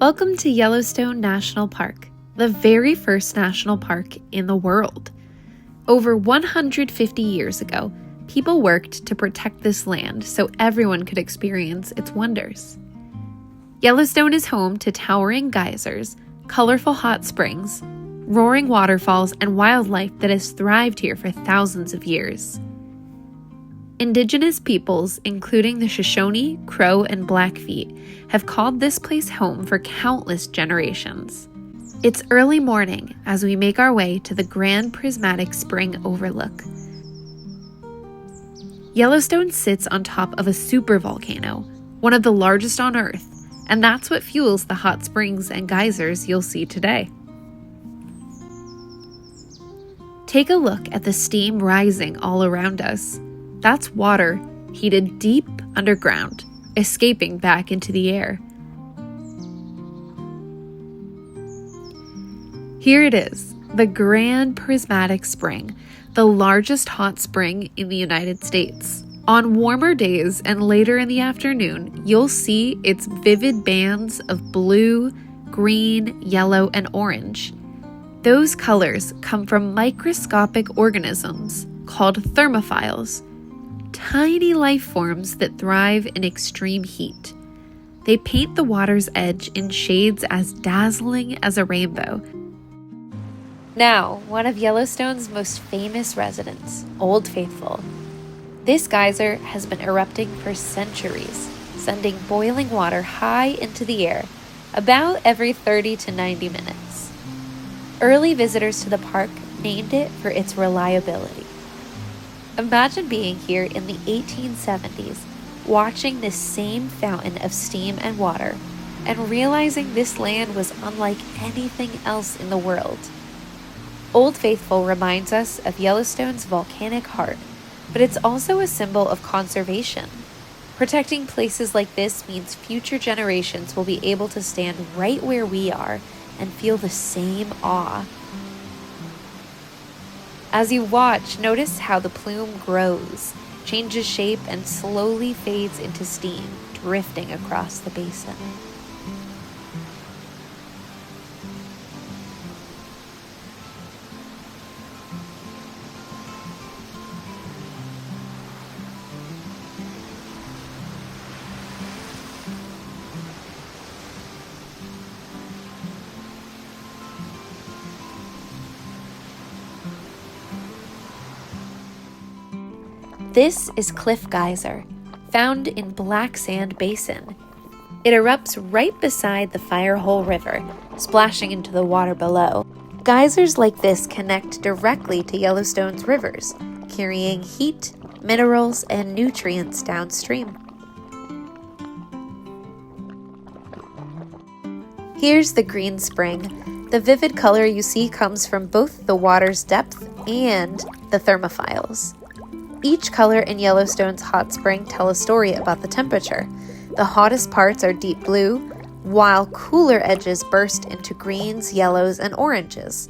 Welcome to Yellowstone National Park, the very first national park in the world. Over 150 years ago, people worked to protect this land so everyone could experience its wonders. Yellowstone is home to towering geysers, colorful hot springs, roaring waterfalls, and wildlife that has thrived here for thousands of years. Indigenous peoples, including the Shoshone, Crow, and Blackfeet, have called this place home for countless generations. It's early morning as we make our way to the Grand Prismatic Spring Overlook. Yellowstone sits on top of a supervolcano, one of the largest on Earth, and that's what fuels the hot springs and geysers you'll see today. Take a look at the steam rising all around us. That's water heated deep underground, escaping back into the air. Here it is, the Grand Prismatic Spring, the largest hot spring in the United States. On warmer days and later in the afternoon, you'll see its vivid bands of blue, green, yellow, and orange. Those colors come from microscopic organisms called thermophiles, tiny life forms that thrive in extreme heat. They paint the water's edge in shades as dazzling as a rainbow. Now, one of Yellowstone's most famous residents, Old Faithful. This geyser has been erupting for centuries, sending boiling water high into the air about every 30 to 90 minutes. Early visitors to the park named it for its reliability. Imagine being here in the 1870s, watching this same fountain of steam and water, and realizing this land was unlike anything else in the world. Old Faithful reminds us of Yellowstone's volcanic heart, but it's also a symbol of conservation. Protecting places like this means future generations will be able to stand right where we are and feel the same awe. As you watch, notice how the plume grows, changes shape, and slowly fades into steam, drifting across the basin. This is Cliff Geyser, found in Black Sand Basin. It erupts right beside the Firehole River, splashing into the water below. Geysers like this connect directly to Yellowstone's rivers, carrying heat, minerals, and nutrients downstream. Here's the green spring. The vivid color you see comes from both the water's depth and the thermophiles. Each color in Yellowstone's hot spring tell a story about the temperature. The hottest parts are deep blue, while cooler edges burst into greens, yellows, and oranges.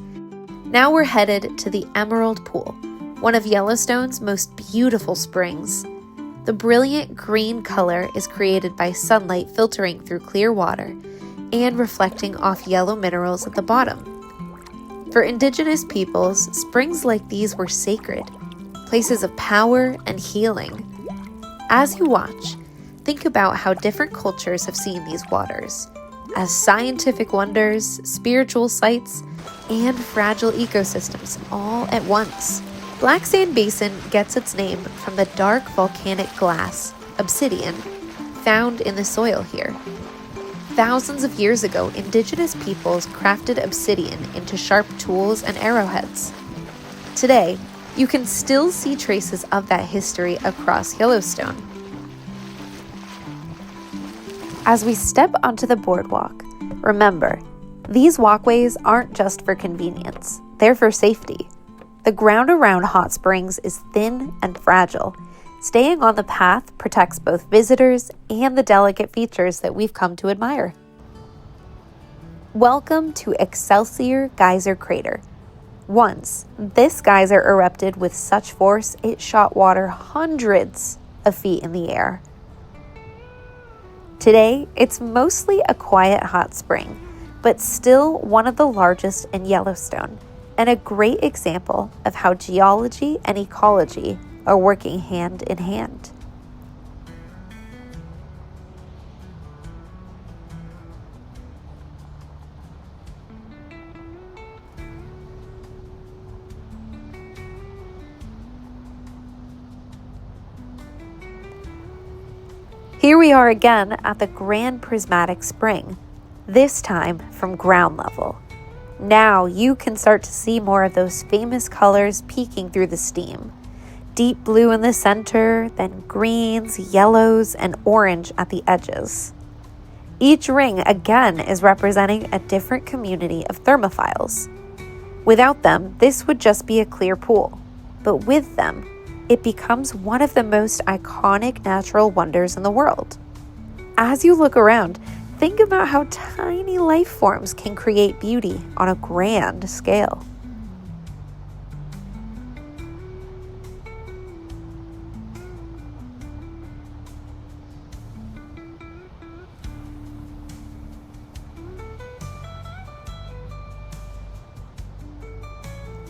Now we're headed to the Emerald Pool, one of Yellowstone's most beautiful springs. The brilliant green color is created by sunlight filtering through clear water and reflecting off yellow minerals at the bottom. For Indigenous peoples, springs like these were sacred, places of power and healing. As you watch, think about how different cultures have seen these waters as scientific wonders, spiritual sites, and fragile ecosystems all at once. Black Sand Basin gets its name from the dark volcanic glass, obsidian, found in the soil here. Thousands of years ago, Indigenous peoples crafted obsidian into sharp tools and arrowheads. Today, you can still see traces of that history across Yellowstone. As we step onto the boardwalk, remember, these walkways aren't just for convenience, they're for safety. The ground around hot springs is thin and fragile. Staying on the path protects both visitors and the delicate features that we've come to admire. Welcome to Excelsior Geyser Crater. Once, this geyser erupted with such force it shot water hundreds of feet in the air. Today, it's mostly a quiet hot spring, but still one of the largest in Yellowstone, and a great example of how geology and ecology are working hand in hand. Here we are again at the Grand Prismatic Spring, this time from ground level. Now you can start to see more of those famous colors peeking through the steam. Deep blue in the center, then greens, yellows, and orange at the edges. Each ring again is representing a different community of thermophiles. Without them, this would just be a clear pool, but with them, it becomes one of the most iconic natural wonders in the world. As you look around, think about how tiny life forms can create beauty on a grand scale.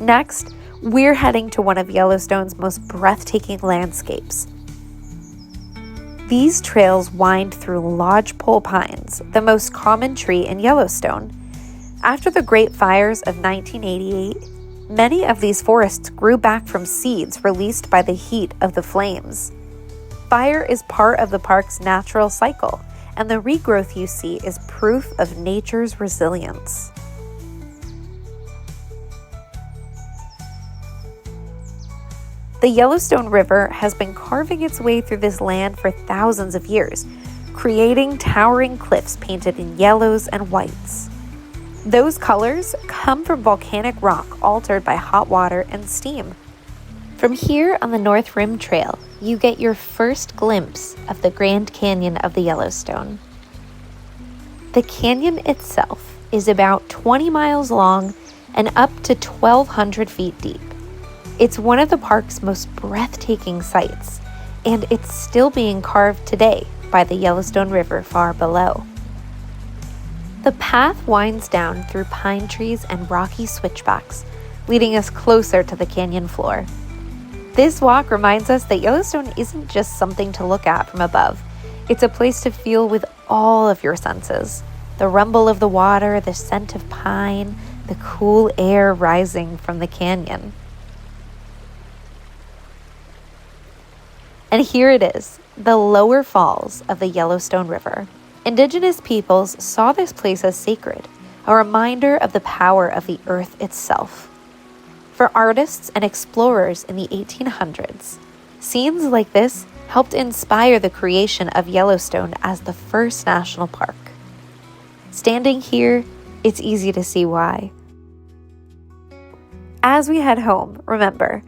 Next, we're heading to one of Yellowstone's most breathtaking landscapes. These trails wind through lodgepole pines, the most common tree in Yellowstone. After the Great Fires of 1988, many of these forests grew back from seeds released by the heat of the flames. Fire is part of the park's natural cycle, and the regrowth you see is proof of nature's resilience. The Yellowstone River has been carving its way through this land for thousands of years, creating towering cliffs painted in yellows and whites. Those colors come from volcanic rock altered by hot water and steam. From here on the North Rim Trail, you get your first glimpse of the Grand Canyon of the Yellowstone. The canyon itself is about 20 miles long and up to 1,200 feet deep. It's one of the park's most breathtaking sights, and it's still being carved today by the Yellowstone River far below. The path winds down through pine trees and rocky switchbacks, leading us closer to the canyon floor. This walk reminds us that Yellowstone isn't just something to look at from above. It's a place to feel with all of your senses. The rumble of the water, the scent of pine, the cool air rising from the canyon. And here it is, the lower falls of the Yellowstone River. Indigenous peoples saw this place as sacred, a reminder of the power of the earth itself. For artists and explorers in the 1800s, scenes like this helped inspire the creation of Yellowstone as the first national park. Standing here, it's easy to see why. As we head home, remember,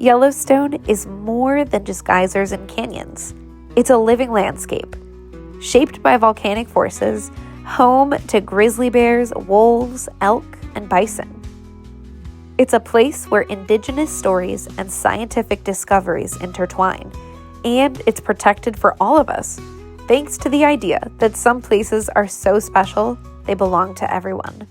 Yellowstone is more than just geysers and canyons. It's a living landscape, shaped by volcanic forces, home to grizzly bears, wolves, elk, and bison. It's a place where indigenous stories and scientific discoveries intertwine, and it's protected for all of us, thanks to the idea that some places are so special they belong to everyone.